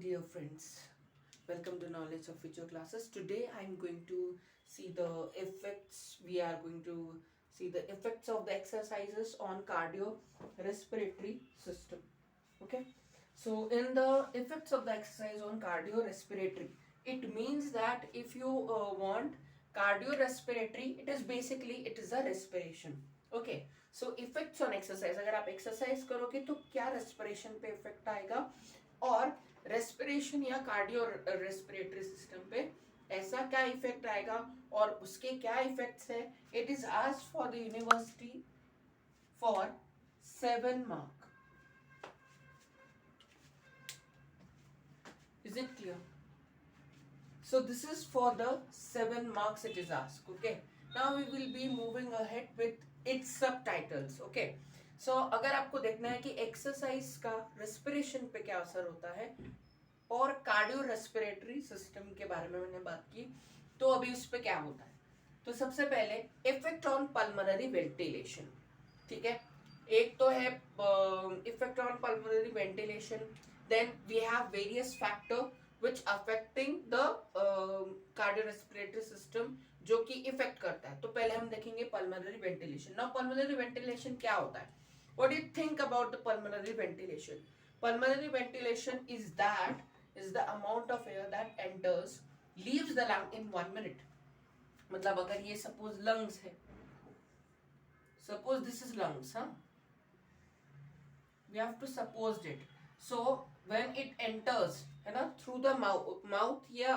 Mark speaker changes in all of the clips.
Speaker 1: dear friends. Welcome to Knowledge of Future classes. Today I'm going to see the effects. We are going to see the effects of the exercises on cardiorespiratory system. Okay. So in the effects of the exercise on cardiorespiratory, it means that if you want cardiorespiratory, it is a respiration. Okay. So effects on exercise. अगर आप exercise करोगे तो क्या respiration पे effect आएगा और respiration या cardio respiratory system पे ऐसा क्या इफेक्ट आएगा और उसके क्या इफेक्ट्स है. It is asked for the university for 7 mark. Is it clear? So this is for the 7 marks it is asked. Okay. Now we will be moving ahead with its subtitles. Okay. So अगर आपको देखना है कि exercise का respiration पे क्या असर होता है और कार्डियो रेस्पिरेटरी सिस्टम के बारे में मैंने बात की, तो अभी उस पे क्या होता है. तो सबसे पहले इफेक्ट ऑन पल्मोनरी वेंटिलेशन. ठीक है, एक तो है effect on pulmonary ventilation. Then we have various factor which affecting the cardiorespiratory system जो कि इफेक्ट करता है. तो पहले हम देखेंगे pulmonary ventilation. Now pulmonary ventilation क्या होता है? What do you think about the pulmonary ventilation? Pulmonary ventilation is the amount of air that enters leaves the lung in 1 minute. मतलब अगर ये suppose lungs है, suppose this is lungs, huh? We have to suppose it. So when it enters, है ना, through the mouth या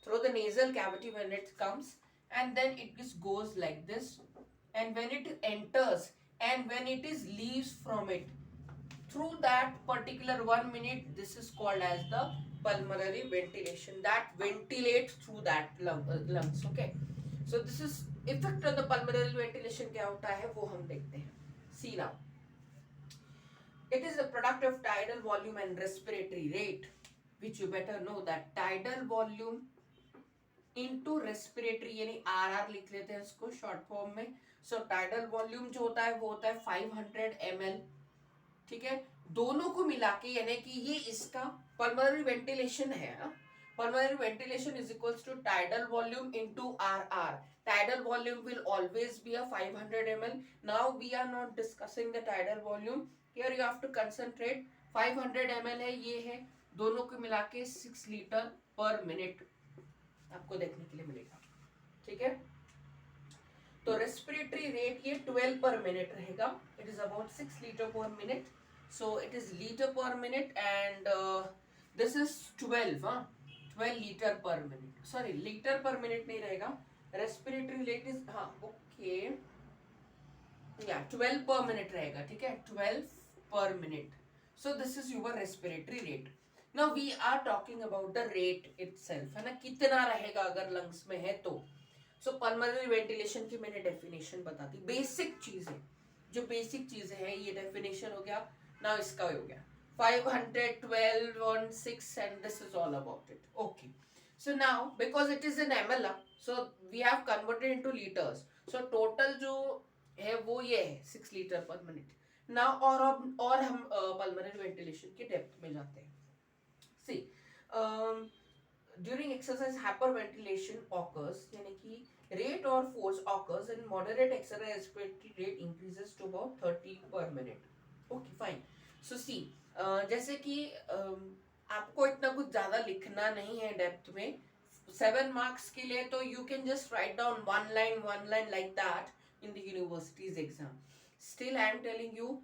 Speaker 1: through the nasal cavity when it comes, and then it just goes like this, and when it enters and when it is leaves from it through that particular 1 minute, this is called as the pulmonary ventilation, that ventilates through that lungs. Okay, so this is effect on the pulmonary ventilation. क्या होता है वो हम देखते हैं. See now, it is a product of tidal volume and respiratory rate, which you better know that tidal volume into respiratory यानी RR लिख लेते हैं इसको शॉर्ट फॉर्म में. सो टाइडल वॉल्यूम जो होता है वो होता है 500 ml. ठीक है, दोनों को मिला के यानी कि ये इसका पल्मोनरी वेंटिलेशन है. Pulmonary ventilation is equals to tidal volume into RR. Tidal volume will always be a 500 ml. Now we are not discussing the tidal volume. Here you have to concentrate. 500 ml है, ये है, दोनों को मिला के 6 litre पर minute आपको देखने के लिए मिलेगा. ठीक है, तो रेस्पिरेटरी रेट ये 12 पर मिनट रहेगा. इट इज अबाउट 6 लीटर पर minute. So it is litre पर minute and this is 12 litre पर मिनट. सॉरी, लीटर पर मिनट नहीं रहेगा. रेस्पिरेटरी रेट इज ओके या 12 पर मिनट रहेगा. ठीक है, 12 per minute. So this is your respiratory rate. Now we are talking about the rate itself, है ना, कितना रहेगा अगर लंग्स में है तो. सो पल्मोनरी वेंटिलेशन की मैंने डेफिनेशन बता दी. बेसिक चीजें, जो बेसिक चीजें हैं, ये डेफिनेशन हो गया. नाउ इसका हो गया 500, 12 on 6 and this is all about it. Okay, so now because it is in ml, so we have converted into liters. So total जो है वो ये है 6 लीटर पर मिनट. नाउ और हम पल्मोनरी वेंटिलेशन की डेप्थ में जाते हैं. See, during exercise hyperventilation occurs, यानी कि rate or force occurs in moderate exercise respiratory rate increases to about 30 per minute. Okay, fine. So see, जैसे कि आपको इतना कुछ ज्यादा लिखना नहीं है डेप्थ में 7 marks के लिए, तो you can just write down one line like that in the university's exam. Still I am telling you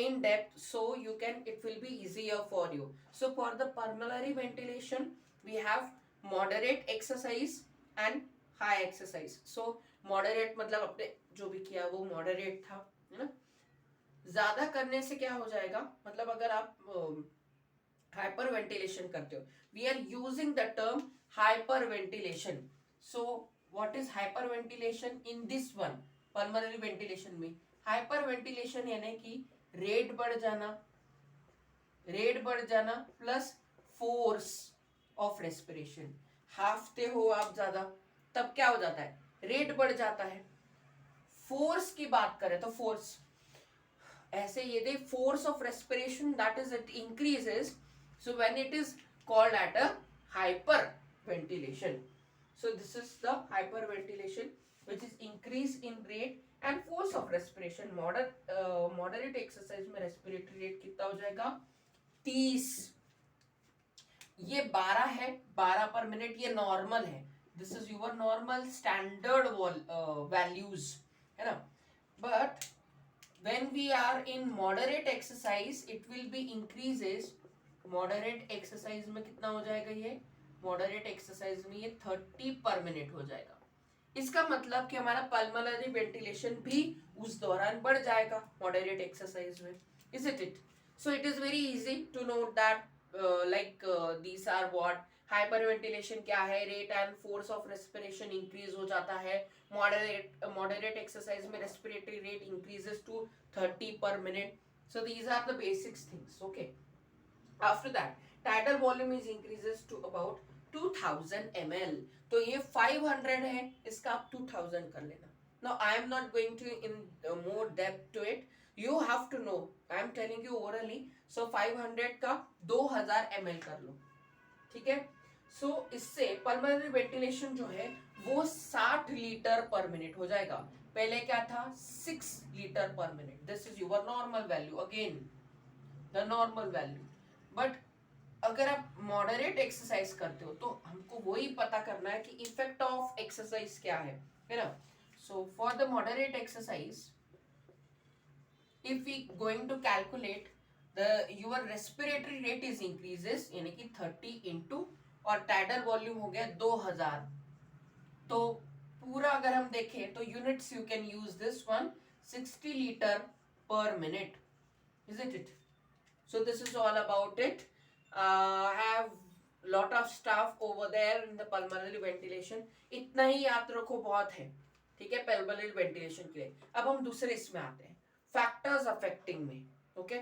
Speaker 1: in depth, so you can, it will be easier for you. So for the pulmonary ventilation we have moderate exercise and high exercise. So moderate मतलब अपने जो भी किया वो moderate था, है ना. ज्यादा करने से क्या हो जाएगा, मतलब अगर आप हाइपर वेंटिलेशन करते हो, we are using the term hyperventilation. So what is hyperventilation in this one pulmonary ventilation में? हाइपर वेंटिलेशन यानी कि रेट बढ़ जाना प्लस फोर्स ऑफ रेस्पिरेशन. हाफते हो आप ज्यादा, तब क्या हो जाता है, रेट बढ़ जाता है. फोर्स की बात करें तो फोर्स ऐसे ये दे, force of respiration that is it increases. So when it is called at a hyperventilation. So this is the hyperventilation, which is increase in rate and force of respiration. Moderate exercise में respiratory rate कितना हो जाएगा 30. ये 12 है, 12 per minute, ये normal है. This is your normal standard values, है ना. But when we are in moderate exercise it will be increases. moderate exercise में कितना हो जाएगा ये, moderate exercise में ये 30 पर मिनट हो जाएगा. इसका मतलब कि हमारा पल्मोनरी वेंटिलेशन भी उस दौरान बढ़ जाएगा moderate exercise में. Isn't it? So it is very easy to note that these are what hyperventilation क्या है, rate and force of respiration increase हो जाता है. moderate exercise में respiratory rate increases to 30 per minute. So these are the basics things. Okay, after that tidal volume is increases to about 2000 ml. तो ये 500 है, इसका आप 2000 कर लेना. Now I am not going to in more depth to it. You have to know. I am telling you orally. So 500 का 2000 ml कर लो, ठीक है. सो इससे पल्मोनरी वेंटिलेशन जो है वो 60 लीटर पर मिनट हो जाएगा. पहले क्या था 6 लीटर पर minute. This is your normal value, again the normal value. But अगर आप मॉडरेट एक्सरसाइज करते हो तो हमको वही पता करना है कि इफेक्ट ऑफ एक्सरसाइज क्या है ना. So for the moderate exercise if we going to calculate the your respiratory rate is increases यानी कि 30 into और टाइडल वॉल्यूम हो गया 2000. तो पूरा अगर हम देखें तो units you can use this one 60 litre पर minute. Isn't it? So this is all about it. I have lot of stuff over there in the pulmonary ventilation. इतना ही याद रखो, बहुत है, ठीक है, pulmonary ventilation के लिए. अब हम दूसरे इसमें आते हैं, फैक्टर्स अफेक्टिंग में. ओके,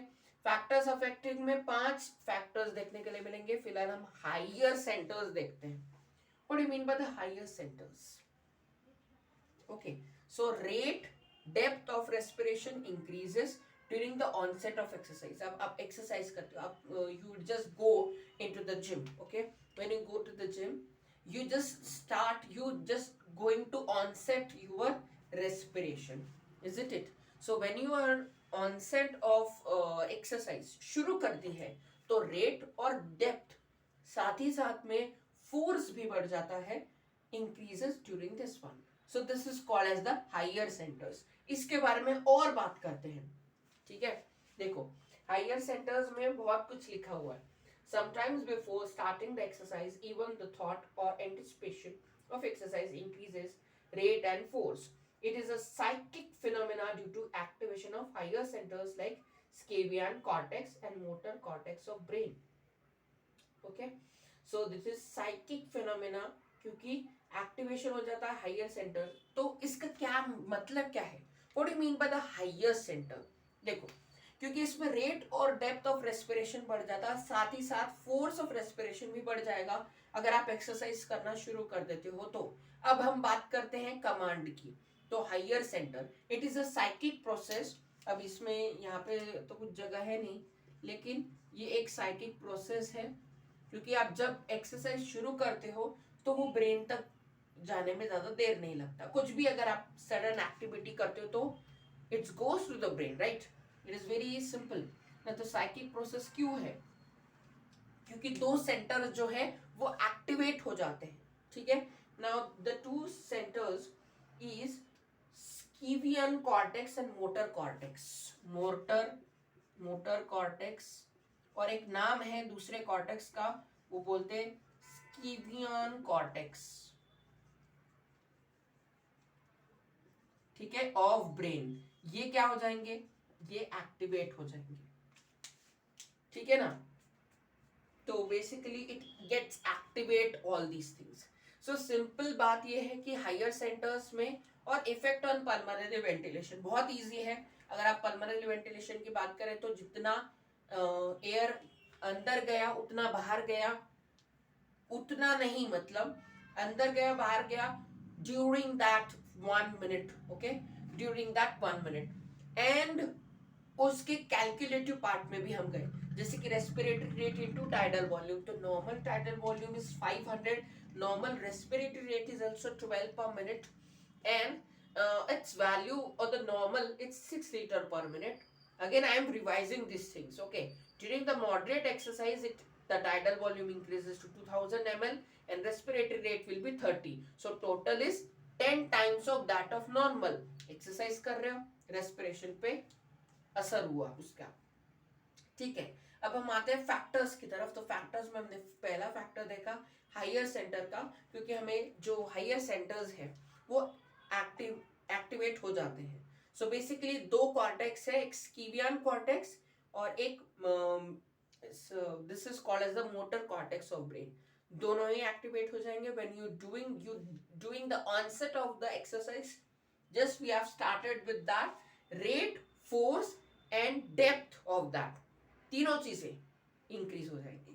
Speaker 1: फैक्टर्स अफेक्टिंग में 5 फैक्टर्स देखने के लिए मिलेंगे. फिलहाल हम हायर सेंटर्स देखते हैं. What do you mean by the higher centres? Okay, so rate depth of respiration increases during the onset of exercise. अब आप एक्सरसाइज करते हो, आप you just go into the gym. Okay, when you go to the gym you just going to onset your respiration, isn't it? So when you are onset of exercise शुरू करती है तो rate और depth साथ ही साथ में force भी बढ़ जाता है, increases during this one. So this is called as the higher centers. इसके बारे में और बात करते हैं, ठीक है. देखो हायर सेंटर्स में बहुत कुछ लिखा हुआ है. Sometimes before starting the exercise, even the thought or anticipation of exercise increases rate and force. It is a psychic phenomena due to activation of higher centers like scabian cortex and motor cortex of brain. Okay, so this is psychic phenomena क्योंकि activation हो जाता है higher center. तो इसका क्या मतलब क्या है? What do you mean by the higher center? देखो, क्योंकि इसमें रेट और डेप्थ ऑफ रेस्पिरेशन बढ़ जाता है, साथ ही साथ फोर्स ऑफ रेस्पिरेशन भी बढ़ जाएगा अगर आप एक्सरसाइज करना शुरू कर देते हो तो. अब हम बात करते हैं कमांड की. तो higher centre it is a psychic process. अब इसमें यहाँ पे तो कुछ जगह है नहीं, लेकिन ये एक साइकिक प्रोसेस है क्योंकि आप जब एक्सरसाइज शुरू करते हो तो वो ब्रेन तक जाने में ज्यादा देर नहीं लगता. कुछ भी अगर आप सडन एक्टिविटी करते हो तो it's goes to the brain, right. It is very simple. ना तो साइकिक प्रोसेस क्यों है? क्योंकि दो सेंटर जो है वो एक्टिवेट हो जाते हैं, ठीक है. Now the two centres is skivian cortex and motor cortex. Motor cortex और एक नाम है दूसरे कॉर्टेक्स का, वो बोलते हैं स्कीवियन कॉर्टेक्स, ठीक है, ऑफ ब्रेन. ये क्या हो जाएंगे? ये एक्टिवेट हो जाएंगे, ठीक है ना. तो basically it gets activate all these things. So simple बात ये है कि हायर सेंटर्स में और इफेक्ट ऑन पल्मोनरी वेंटिलेशन बहुत इजी है. अगर आप पल्मोनरी वेंटिलेशन की बात करें तो जितना एयर अंदर गया उतना बाहर गया, उतना नहीं, मतलब अंदर गया बाहर गया during that 1 minute. Okay, during that 1 minute. And उसके कैलकुलेटिव पार्ट में भी हम गए, जैसे कि respiratory rate into tidal volume, तो normal tidal volume is 500, normal respiratory rate is also 12 per minute, and its value or the normal it's 6 liter per minute. Again I am revising these things. Okay, during the moderate exercise the tidal volume increases to 2000 ml and respiratory rate will be 30, so total is 10 times of that of normal. Exercise कर रहे हो, respiration पे असर हुआ उसका। ठीक है, अब हम आते हैं फैक्टर्स की तरफ। तो फैक्टर्स में हमने पहला फैक्टर देखा हाइयर सेंटर का, क्योंकि हमें जो हाइयर सेंटर्स है वो एक्टिवेट हो जाते हैं। सो बेसिकली दो कॉर्टेक्स है, एक स्कीवियन कॉर्टेक्स और एक this is called as the motor cortex of brain. दोनों ही एक्टिवेट हो जाएंगे when you doing the onset of the exercise. Just we have started with that, rate, force and depth of that, तीनों चीजें increase हो जाएंगे।